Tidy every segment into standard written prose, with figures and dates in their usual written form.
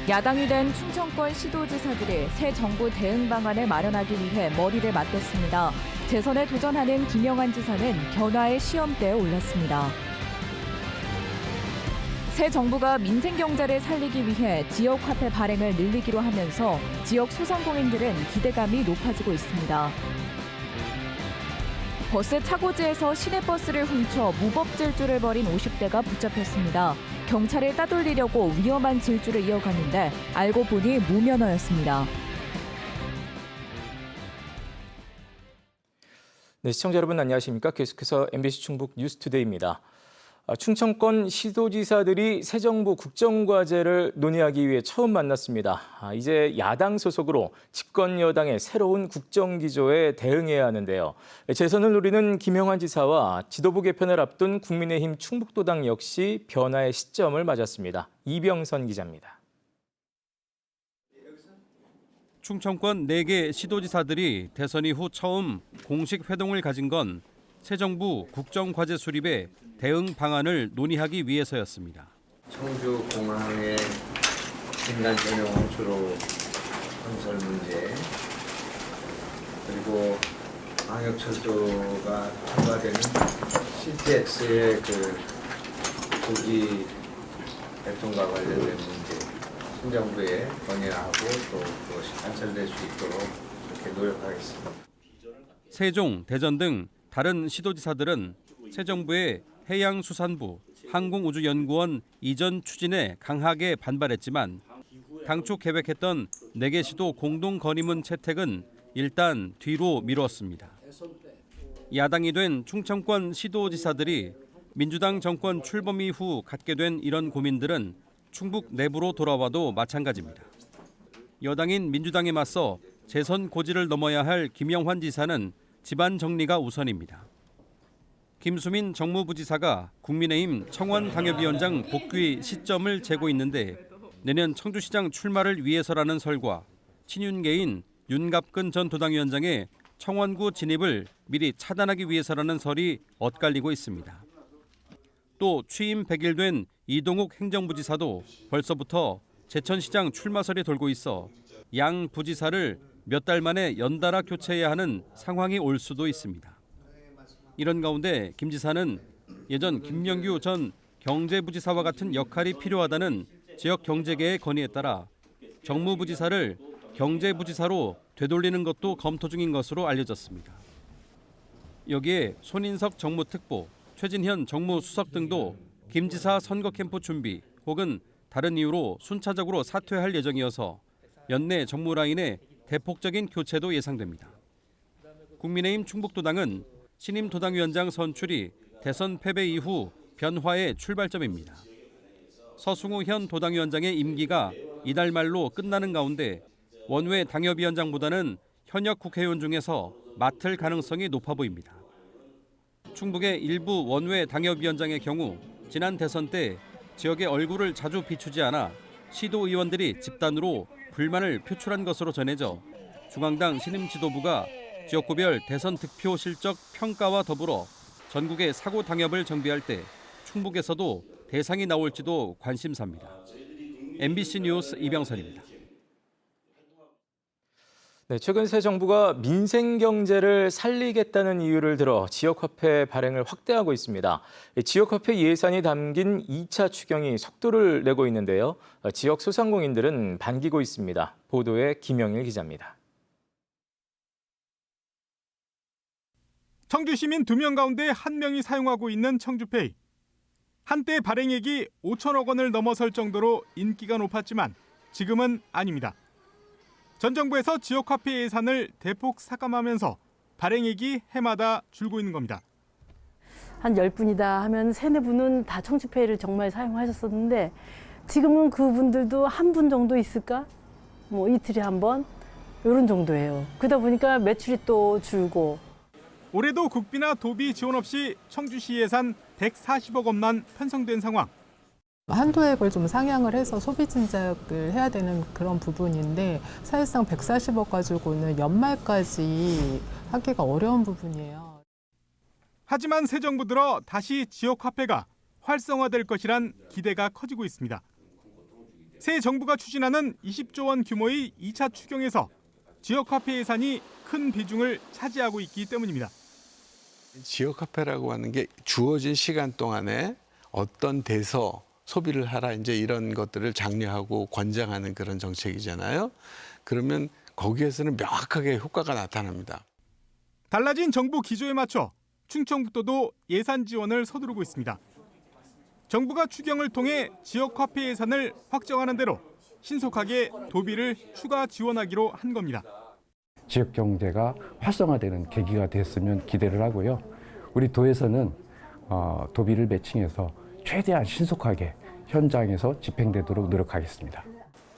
야당이 된 충청권 시도지사들이 새 정부 대응 방안을 마련하기 위해 머리를 맞댔습니다. 재선에 도전하는 김영환 지사는 변화의 시험대에 올랐습니다. 새 정부가 민생 경제를 살리기 위해 지역 화폐 발행을 늘리기로 하면서 지역 소상공인들은 기대감이 높아지고 있습니다. 버스 차고지에서 시내버스를 훔쳐 무법 질주를 벌인 50대가 붙잡혔습니다. 경찰을 따돌리려고 위험한 질주를 이어갔는데 알고 보니 무면허였습니다. 네, 시청자 여러분 안녕하십니까? 계속해서 MBC 충북 뉴스투데이입니다. 충청권 시도지사들이 새 정부 국정과제를 논의하기 위해 처음 만났습니다. 이제 야당 소속으로 집권 여당의 새로운 국정기조에 대응해야 하는데요. 재선을 노리는 김영환 지사와 지도부 개편을 앞둔 국민의힘 충북도당 역시 변화의 시점을 맞았습니다. 이병선 기자입니다. 충청권 4개 시도지사들이 대선 이후 처음 공식 회동을 가진 건 새 정부 국정과제 수립에 대응 방안을 논의하기 위해서였습니다. 청주공항의 인간 전용 호수로 건설 문제, 그리고 광역철도가 통과되는 CTX의 조기 개통과 관련된 문제, 신정부에 건의하고 또 그것이 관철될 수 있도록 그렇게 노력하겠습니다. 세종, 대전 등 다른 시도지사들은 새 정부의 해양수산부, 항공우주연구원 이전 추진에 강하게 반발했지만 당초 계획했던 4개 시도 공동 건의문 채택은 일단 뒤로 미뤘습니다. 야당이 된 충청권 시도지사들이 민주당 정권 출범 이후 갖게 된 이런 고민들은 충북 내부로 돌아와도 마찬가지입니다. 여당인 민주당에 맞서 재선 고지를 넘어야 할 김영환 지사는 집안 정리가 우선입니다. 김수민 정무부지사가 국민의힘 청원당협위원장 복귀 시점을 재고 있는데 내년 청주시장 출마를 위해서라는 설과 친윤계인 윤갑근 전 도당위원장의 청원구 진입을 미리 차단하기 위해서라는 설이 엇갈리고 있습니다. 또 취임 100일 된 이동욱 행정부지사도 벌써부터 제천시장 출마설이 돌고 있어 양 부지사를 몇 달 만에 연달아 교체해야 하는 상황이 올 수도 있습니다. 이런 가운데 김 지사는 예전 김영규 전 경제부지사와 같은 역할이 필요하다는 지역 경제계의 건의에 따라 정무부지사를 경제부지사로 되돌리는 것도 검토 중인 것으로 알려졌습니다. 여기에 손인석 정무특보, 최진현 정무수석 등도 김 지사 선거 캠프 준비 혹은 다른 이유로 순차적으로 사퇴할 예정이어서 연내 정무 라인의 대폭적인 교체도 예상됩니다. 국민의힘 충북도당은 신임 도당위원장 선출이 대선 패배 이후 변화의 출발점입니다. 서승우 현 도당위원장의 임기가 이달 말로 끝나는 가운데 원외 당협위원장보다는 현역 국회의원 중에서 맡을 가능성이 높아 보입니다. 충북의 일부 원외 당협위원장의 경우 지난 대선 때 지역의 얼굴을 자주 비추지 않아 시도의원들이 집단으로 불만을 표출한 것으로 전해져 중앙당 신임 지도부가 지역구별 대선 득표 실적 평가와 더불어 전국의 사고 당협을 정비할 때 충북에서도 대상이 나올지도 관심사입니다. MBC 뉴스 이병선입니다. 네, 최근 새 정부가 민생 경제를 살리겠다는 이유를 들어 지역화폐 발행을 확대하고 있습니다. 지역화폐 예산이 담긴 2차 추경이 속도를 내고 있는데요. 지역 소상공인들은 반기고 있습니다. 보도에 김영일 기자입니다. 청주 시민 2명 가운데 1명이 사용하고 있는 청주페이. 한때 발행액이 5천억 원을 넘어설 정도로 인기가 높았지만 지금은 아닙니다. 전 정부에서 지역화폐 예산을 대폭 삭감하면서 발행액이 해마다 줄고 있는 겁니다. 한 10분이다 하면 3-4분은 다 청주페이를 정말 사용하셨었는데 지금은 그분들도 한 분 정도 있을까? 뭐 이틀에 한 번? 이런 정도예요. 그러다 보니까 매출이 또 줄고. 올해도 국비나 도비 지원 없이 청주시 예산 140억 원만 편성된 상황. 한도액을 좀 상향을 해서 소비 진작을 해야 되는 그런 부분인데 사실상 140억 가지고는 연말까지 하기가 어려운 부분이에요. 하지만 새 정부 들어 다시 지역화폐가 활성화될 것이란 기대가 커지고 있습니다. 새 정부가 추진하는 20조 원 규모의 2차 추경에서 지역 화폐 예산이 큰 비중을 차지하고 있기 때문입니다. 지역 화폐라고 하는 게 주어진 시간 동안에 어떤 데서 소비를 하라 이제 이런 것들을 장려하고 권장하는 그런 정책이잖아요. 그러면 거기에서는 명확하게 효과가 나타납니다. 달라진 정부 기조에 맞춰 충청북도도 예산 지원을 서두르고 있습니다. 정부가 추경을 통해 지역 화폐 예산을 확정하는 대로 신속하게 도비를 추가 지원하기로 한 겁니다. 지역 경제가 활성화되는 계기가 됐으면 기대를 하고요. 우리 도에서는 도비를 매칭해서 최대한 신속하게 현장에서 집행되도록 노력하겠습니다.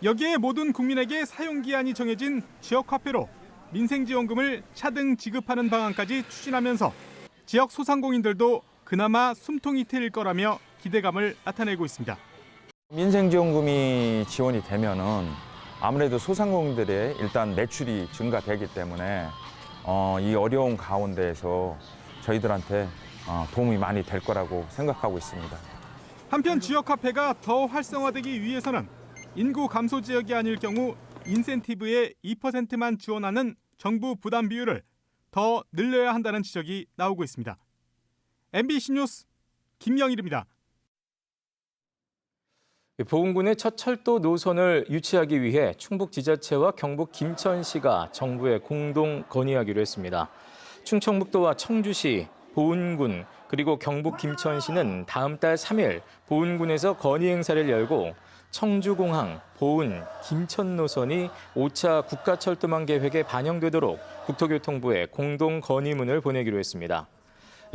여기에 모든 국민에게 사용 기한이 정해진 지역 화폐로 민생지원금을 차등 지급하는 방안까지 추진하면서 지역 소상공인들도 그나마 숨통이 트일 거라며 기대감을 나타내고 있습니다. 민생지원금이 지원이 되면은 아무래도 소상공인들의 일단 매출이 증가되기 때문에 이 어려운 가운데에서 저희들한테 도움이 많이 될 거라고 생각하고 있습니다. 한편 지역 화폐가 더 활성화되기 위해서는 인구 감소 지역이 아닐 경우 인센티브의 2%만 지원하는 정부 부담 비율을 더 늘려야 한다는 지적이 나오고 있습니다. MBC 뉴스 김영일입니다. 보은군의 첫 철도 노선을 유치하기 위해 충북지자체와 경북 김천시가 정부에 공동 건의하기로 했습니다. 충청북도와 청주시, 보은군 그리고 경북 김천시는 다음 달 3일 보은군에서 건의 행사를 열고 청주공항, 보은, 김천 노선이 5차 국가철도망 계획에 반영되도록 국토교통부에 공동 건의문을 보내기로 했습니다.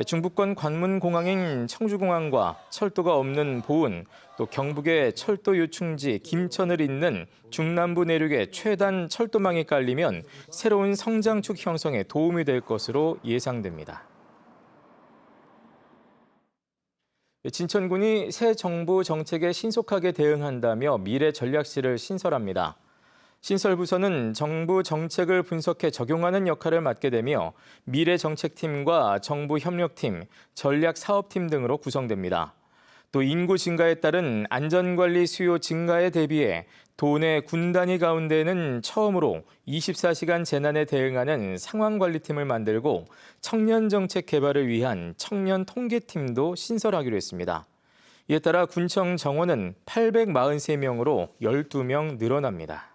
중부권 관문공항인 청주공항과 철도가 없는 보은, 또 경북의 철도 요충지 김천을 잇는 중남부 내륙의 최단 철도망이 깔리면 새로운 성장축 형성에 도움이 될 것으로 예상됩니다. 진천군이 새 정부 정책에 신속하게 대응한다며 미래 전략실을 신설합니다. 신설부서는 정부 정책을 분석해 적용하는 역할을 맡게 되며 미래정책팀과 정부협력팀, 전략사업팀 등으로 구성됩니다. 또 인구 증가에 따른 안전관리 수요 증가에 대비해 도내 군단위 가운데는 처음으로 24시간 재난에 대응하는 상황관리팀을 만들고 청년정책 개발을 위한 청년통계팀도 신설하기로 했습니다. 이에 따라 군청 정원은 843명으로 12명 늘어납니다.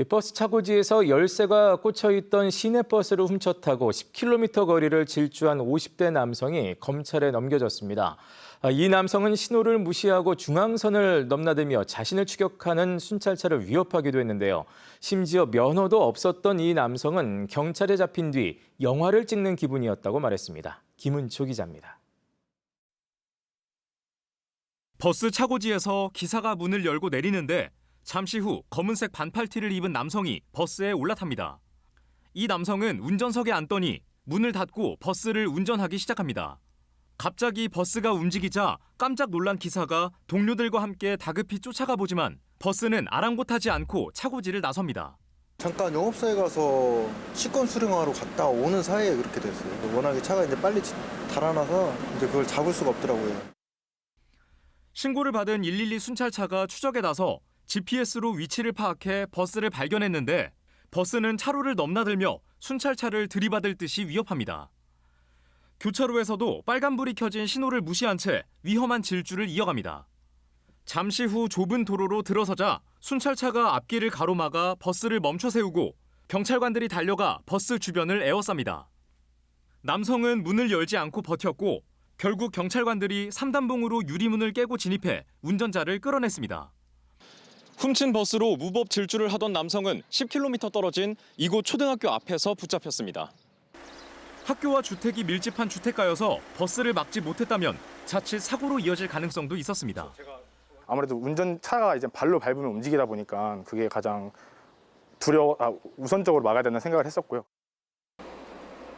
버스 차고지에서 열쇠가 꽂혀있던 시내버스를 훔쳐타고 10km 거리를 질주한 50대 남성이 검찰에 넘겨졌습니다. 이 남성은 신호를 무시하고 중앙선을 넘나들며 자신을 추격하는 순찰차를 위협하기도 했는데요. 심지어 면허도 없었던 이 남성은 경찰에 잡힌 뒤 영화를 찍는 기분이었다고 말했습니다. 김은초 기자입니다. 버스 차고지에서 기사가 문을 열고 내리는데 잠시 후 검은색 반팔티를 입은 남성이 버스에 올라탑니다. 이 남성은 운전석에 앉더니 문을 닫고 버스를 운전하기 시작합니다. 갑자기 버스가 움직이자 깜짝 놀란 기사가 동료들과 함께 다급히 쫓아가 보지만 버스는 아랑곳하지 않고 차고지를 나섭니다. 잠깐 영업소에 가서 식권 수령하러 갔다 오는 사이에 그렇게 됐어요. 워낙에 차가 이제 빨리 달아나서 이제 그걸 잡을 수가 없더라고요. 신고를 받은 112 순찰차가 추적에 나서 GPS로 위치를 파악해 버스를 발견했는데 버스는 차로를 넘나들며 순찰차를 들이받을 듯이 위협합니다. 교차로에서도 빨간불이 켜진 신호를 무시한 채 위험한 질주를 이어갑니다. 잠시 후 좁은 도로로 들어서자 순찰차가 앞길을 가로막아 버스를 멈춰 세우고 경찰관들이 달려가 버스 주변을 에워쌉니다. 남성은 문을 열지 않고 버텼고 결국 경찰관들이 3단봉으로 유리문을 깨고 진입해 운전자를 끌어냈습니다. 훔친 버스로 무법 질주를 하던 남성은 10km 떨어진 이곳 초등학교 앞에서 붙잡혔습니다. 학교와 주택이 밀집한 주택가여서 버스를 막지 못했다면 자칫 사고로 이어질 가능성도 있었습니다. 아무래도 운전차가 이제 발로 밟으면 움직이다 보니까 그게 가장 우선적으로 막아야 된다는 생각을 했었고요.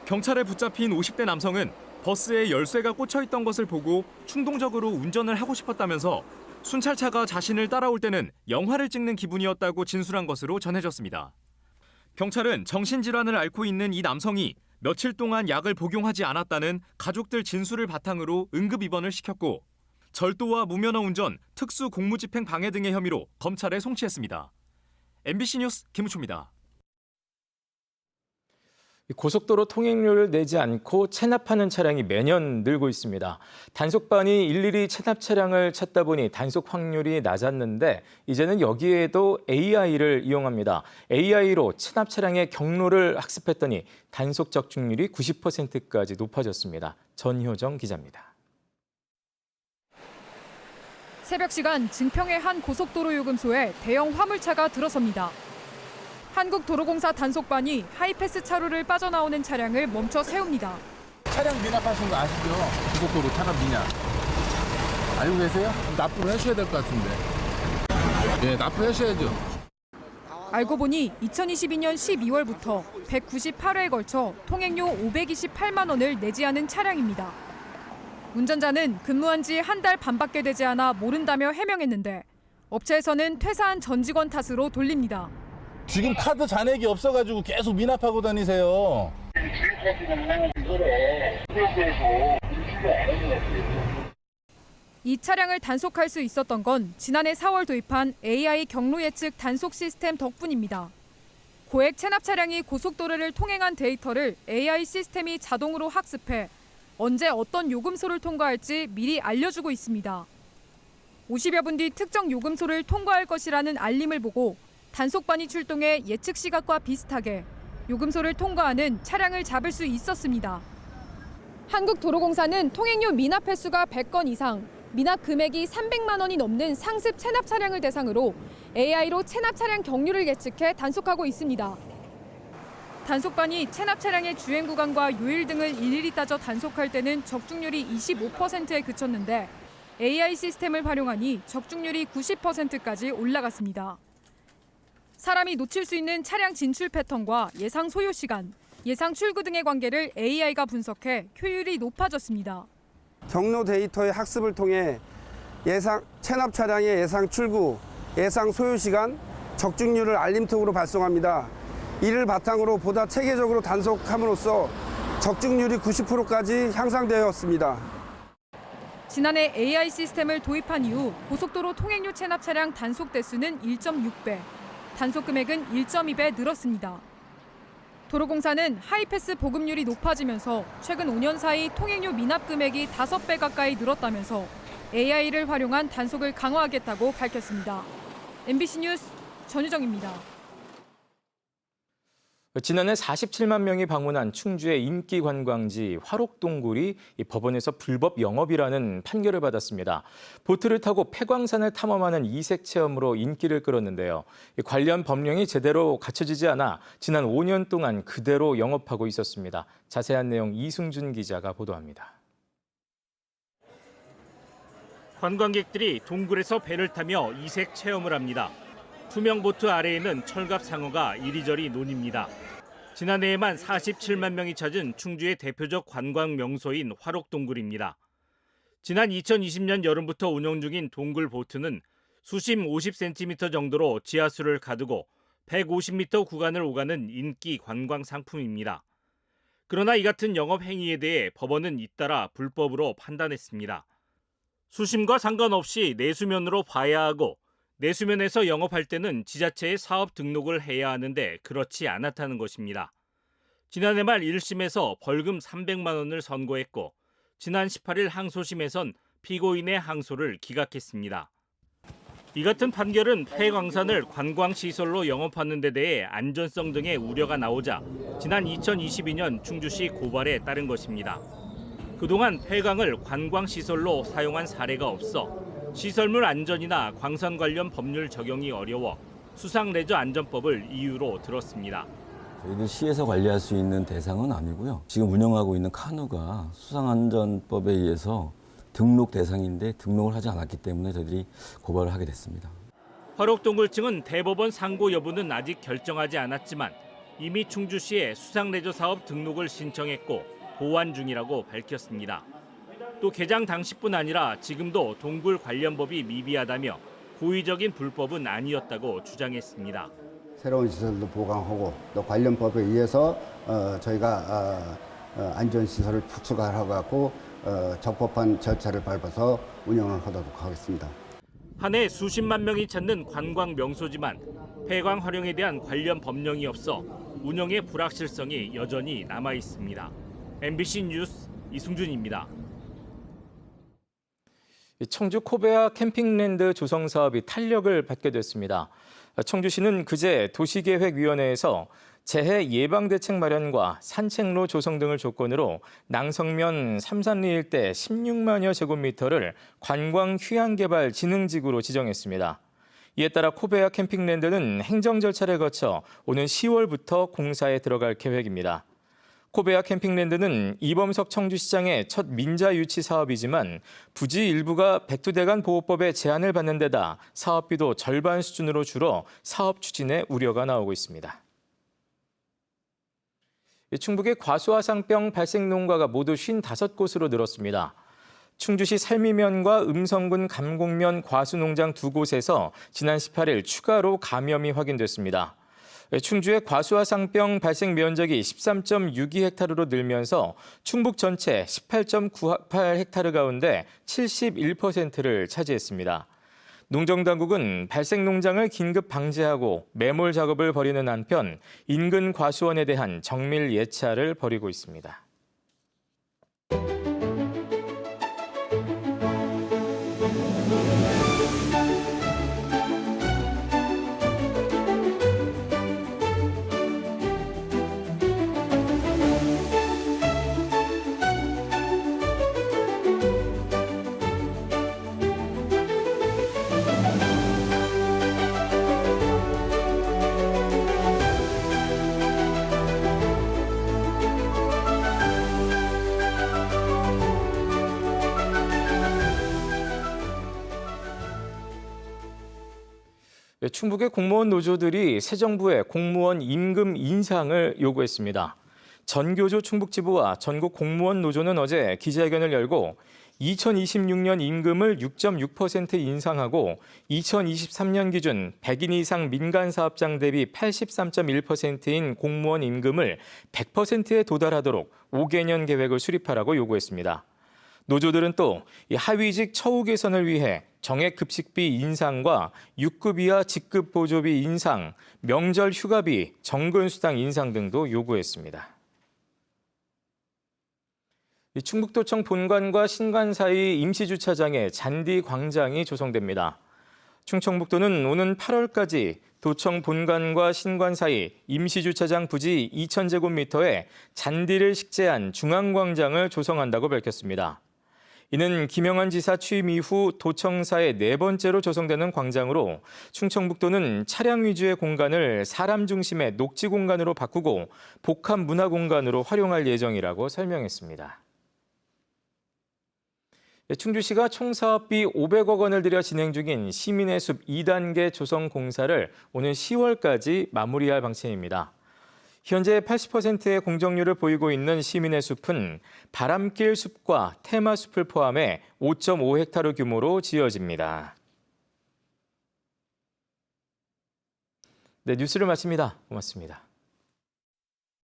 경찰에 붙잡힌 50대 남성은 버스에 열쇠가 꽂혀 있던 것을 보고 충동적으로 운전을 하고 싶었다면서 순찰차가 자신을 따라올 때는 영화를 찍는 기분이었다고 진술한 것으로 전해졌습니다. 경찰은 정신질환을 앓고 있는 이 남성이 며칠 동안 약을 복용하지 않았다는 가족들 진술을 바탕으로 응급 입원을 시켰고 절도와 무면허 운전, 특수 공무집행 방해 등의 혐의로 검찰에 송치했습니다. MBC 뉴스 김우초입니다. 고속도로 통행료를 내지 않고 체납하는 차량이 매년 늘고 있습니다. 단속반이 일일이 체납 차량을 찾다 보니 단속 확률이 낮았는데 이제는 여기에도 AI를 이용합니다. AI로 체납 차량의 경로를 학습했더니 단속 적중률이 90%까지 높아졌습니다. 전효정 기자입니다. 새벽 시간 증평의 한 고속도로 요금소에 대형 화물차가 들어섭니다. 한국도로공사 단속반이 하이패스 차로를 빠져나오는 차량을 멈춰 세웁니다. 차량 미납하신 거 아시죠? 고속도로 차량 미납. 알고 계세요? 납부를 하셔야 될 것 같은데. 네, 납부하셔야죠. 알고 보니 2022년 12월부터 198회에 걸쳐 통행료 528만 원을 내지 않은 차량입니다. 운전자는 근무한 지 한 달 반밖에 되지 않아 모른다며 해명했는데 업체에서는 퇴사한 전 직원 탓으로 돌립니다. 지금 카드 잔액이 없어가지고 계속 미납하고 다니세요. 이 차량을 단속할 수 있었던 건 지난해 4월 도입한 AI 경로 예측 단속 시스템 덕분입니다. 고액 체납 차량이 고속도로를 통행한 데이터를 AI 시스템이 자동으로 학습해 언제 어떤 요금소를 통과할지 미리 알려주고 있습니다. 50여 분 뒤 특정 요금소를 통과할 것이라는 알림을 보고 단속반이 출동해 예측 시각과 비슷하게 요금소를 통과하는 차량을 잡을 수 있었습니다. 한국도로공사는 통행료 미납 횟수가 100건 이상, 미납 금액이 300만 원이 넘는 상습 체납 차량을 대상으로 AI로 체납 차량 경로를 예측해 단속하고 있습니다. 단속반이 체납 차량의 주행 구간과 요일 등을 일일이 따져 단속할 때는 적중률이 25%에 그쳤는데 AI 시스템을 활용하니 적중률이 90%까지 올라갔습니다. 사람이 놓칠 수 있는 차량 진출 패턴과 예상 소요 시간, 예상 출구 등의 관계를 AI가 분석해 효율이 높아졌습니다. 경로 데이터의 학습을 통해 예상 체납 차량의 예상 출구, 예상 소요 시간, 적중률을 알림톡으로 발송합니다. 이를 바탕으로 보다 체계적으로 단속함으로써 적중률이 90%까지 향상되었습니다. 지난해 AI 시스템을 도입한 이후 고속도로 통행료 체납 차량 단속 대수는 1.6배, 단속 금액은 1.2배 늘었습니다. 도로공사는 하이패스 보급률이 높아지면서 최근 5년 사이 통행료 미납 금액이 5배 가까이 늘었다면서 AI를 활용한 단속을 강화하겠다고 밝혔습니다. MBC 뉴스 전유정입니다. 지난해 47만 명이 방문한 충주의 인기 관광지 화록동굴이 법원에서 불법 영업이라는 판결을 받았습니다. 보트를 타고 폐광산을 탐험하는 이색 체험으로 인기를 끌었는데요. 관련 법령이 제대로 갖춰지지 않아 지난 5년 동안 그대로 영업하고 있었습니다. 자세한 내용 이승준 기자가 보도합니다. 관광객들이 동굴에서 배를 타며 이색 체험을 합니다. 투명 보트 아래에는 철갑 상어가 이리저리 논입니다. 지난해에만 47만 명이 찾은 충주의 대표적 관광 명소인 화록동굴입니다. 지난 2020년 여름부터 운영 중인 동굴 보트는 수심 50cm 정도로 지하수를 가두고 150m 구간을 오가는 인기 관광 상품입니다. 그러나 이 같은 영업 행위에 대해 법원은 잇따라 불법으로 판단했습니다. 수심과 상관없이 내수면으로 봐야 하고 내수면에서 영업할 때는 지자체에 사업 등록을 해야 하는데 그렇지 않았다는 것입니다. 지난해 말 1심에서 벌금 300만 원을 선고했고 지난 18일 항소심에선 피고인의 항소를 기각했습니다. 이 같은 판결은 폐광산을 관광시설로 영업하는 데 대해 안전성 등의 우려가 나오자 지난 2022년 충주시 고발에 따른 것입니다. 그동안 폐광을 관광시설로 사용한 사례가 없어 시설물 안전이나 광산 관련 법률 적용이 어려워 수상레저안전법을 이유로 들었습니다. 저희들 시에서 관리할 수 있는 대상은 아니고요. 지금 운영하고 있는 카누가 수상안전법에 의해서 등록 대상인데 등록을 하지 않았기 때문에 저희들이 고발을 하게 됐습니다. 화록동굴 측은 대법원 상고 여부는 아직 결정하지 않았지만 이미 충주시에 수상레저 사업 등록을 신청했고 보완 중이라고 밝혔습니다. 또 개장 당시뿐 아니라 지금도 동굴 관련법이 미비하다며 고의적인 불법은 아니었다고 주장했습니다. 새로운 시설도 보강하고 또 관련법에 의해서 저희가 안전시설을 추가하고 적법한 절차를 밟아서 운영을 하도록 하겠습니다. 한 해 수십만 명이 찾는 관광 명소지만 폐광 활용에 대한 관련 법령이 없어 운영의 불확실성이 여전히 남아 있습니다. MBC 뉴스 이승준입니다. 청주 코베아 캠핑랜드 조성 사업이 탄력을 받게 됐습니다. 청주시는 그제 도시계획위원회에서 재해 예방대책 마련과 산책로 조성 등을 조건으로 낭성면 삼산리 일대 16만여 제곱미터를 관광 휴양개발 진흥지구로 지정했습니다. 이에 따라 코베아 캠핑랜드는 행정 절차를 거쳐 오는 10월부터 공사에 들어갈 계획입니다. 코베아 캠핑랜드는 이범석 청주시장의 첫 민자 유치 사업이지만 부지 일부가 백두대간 보호법의 제한을 받는 데다 사업비도 절반 수준으로 줄어 사업 추진에 우려가 나오고 있습니다. 충북의 과수화상병 발생 농가가 모두 55곳으로 늘었습니다. 충주시 살미면과 음성군 감곡면 과수농장 2곳에서 지난 18일 추가로 감염이 확인됐습니다. 충주의 과수화상병 발생 면적이 13.62헥타르로 늘면서 충북 전체 18.98헥타르 가운데 71%를 차지했습니다. 농정당국은 발생 농장을 긴급 방제하고 매몰 작업을 벌이는 한편 인근 과수원에 대한 정밀 예찰을 벌이고 있습니다. 충북의 공무원 노조들이 새 정부의 공무원 임금 인상을 요구했습니다. 전교조 충북지부와 전국 공무원 노조는 어제 기자회견을 열고 2026년 임금을 6.6% 인상하고 2023년 기준 100인 이상 민간 사업장 대비 83.1%인 공무원 임금을 100%에 도달하도록 5개년 계획을 수립하라고 요구했습니다. 노조들은 또 하위직 처우 개선을 위해 정액급식비 인상과 6급 이하 직급 보조비 인상, 명절 휴가비, 정근수당 인상 등도 요구했습니다. 충북도청 본관과 신관 사이 임시주차장에 잔디 광장이 조성됩니다. 충청북도는 오는 8월까지 도청 본관과 신관 사이 임시주차장 부지 2,000제곱미터에 잔디를 식재한 중앙광장을 조성한다고 밝혔습니다. 이는 김영환 지사 취임 이후 도청사의 4번째로 조성되는 광장으로 충청북도는 차량 위주의 공간을 사람 중심의 녹지 공간으로 바꾸고 복합 문화 공간으로 활용할 예정이라고 설명했습니다. 충주시가 총 사업비 500억 원을 들여 진행 중인 시민의 숲 2단계 조성 공사를 오는 10월까지 마무리할 방침입니다. 현재 80%의 공정률을 보이고 있는 시민의 숲은 바람길 숲과 테마 숲을 포함해 5.5헥타르 규모로 지어집니다. 네, 뉴스를 마칩니다. 고맙습니다.